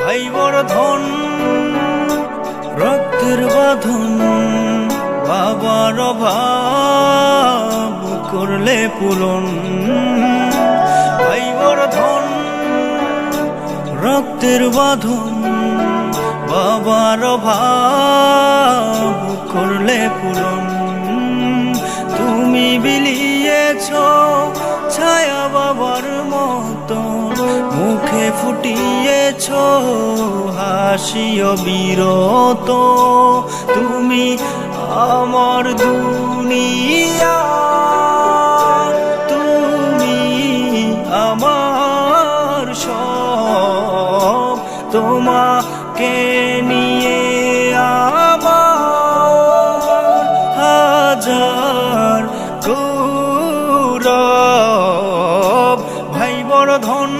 ভাই বড় ধন রক্তের বাঁধন, বাবার অভাব করলে পূরণ। ভাই বড় ধন রক্তের বাঁধন, বাবার অভাব করলে পূরণ। তুমি বিলিয়েছ ছায়া বাবার মতো, মুখে ফুটিয়েছ হাসি অবিরত। তুমি আমার দুনিয়া, তুমি আমার সব, তোমাকে নিয়ে আমার হাজার গৌরব। ভাই বড় ধন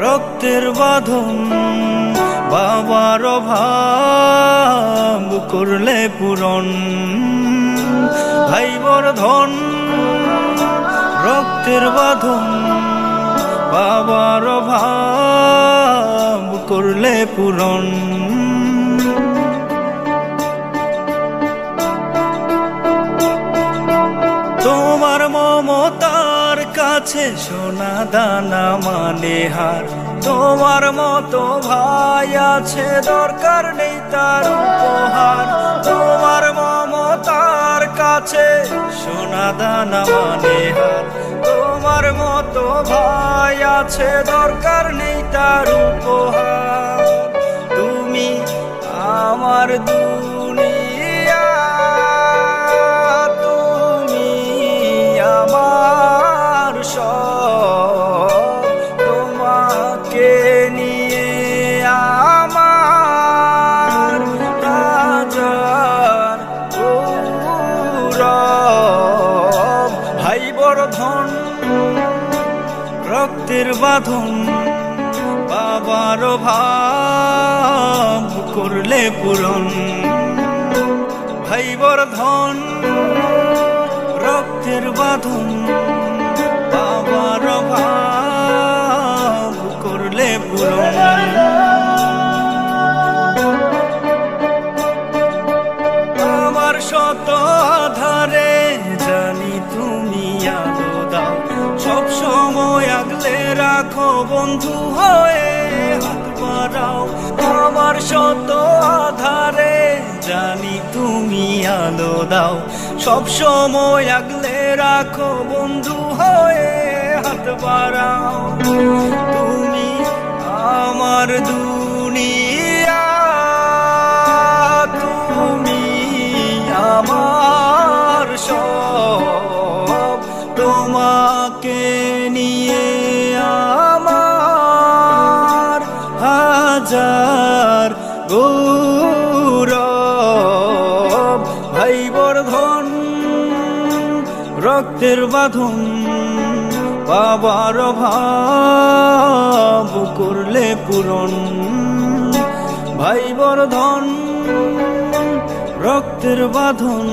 রক্তের বাঁধন, বাবার অভাব করলে পূরণ। ভাই বড় ধন রক্তের বাঁধন, বাবার অভাব করলে পূরণ। তোমার মমতার কাছে সোনা দানা মানে হার, তোমার মতো ভাই আছে দরকার নেই তার উপহার। তোমার মমতার কাছে সোনা দানা মানে হার, তোমার মতো ভাই আছে দরকার নেই তার উপহার। তুমি আমার দুনিয়া, তুমি আমার সব, তোমাকে নিয়ে আমার হাজার গৌরব। ভাই বড় ধন রক্তের বাঁধন, বাবার অভাব করলে পূরণ। ভাই বড় ধন রক্তের বাঁধন, বাবার অভাব করলে পূরণ। আমার শত আধারে জানি তুমি আলো দাও, সব সময় আগলে রাখো বন্ধু হয়ে হাত বাড়াও। আমার শত আধারে জানি তুমি আলো দাও, সব সময় আগলে রাখো বন্ধু হয়ে হাত বাড়াও। তুমি আমার দুনিয়া, তুমি আমার সব, তোমাকে নিয়ে আমার হাজার গৌরব। ভাই বড় ধন রক্তের বাঁধন, বাবার অভাব করলে পূরণ। ভাই বড় ধন রক্তের বাঁধন,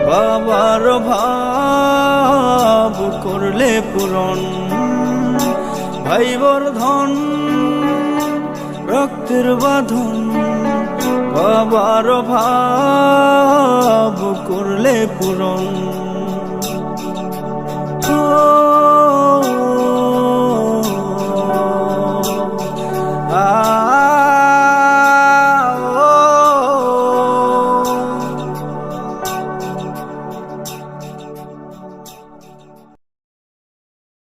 বাবার অভাব করলে পূরণ। ভাই বড় ধন রক্তের বাঁধন, বাবার অভাব করলে পূরণ।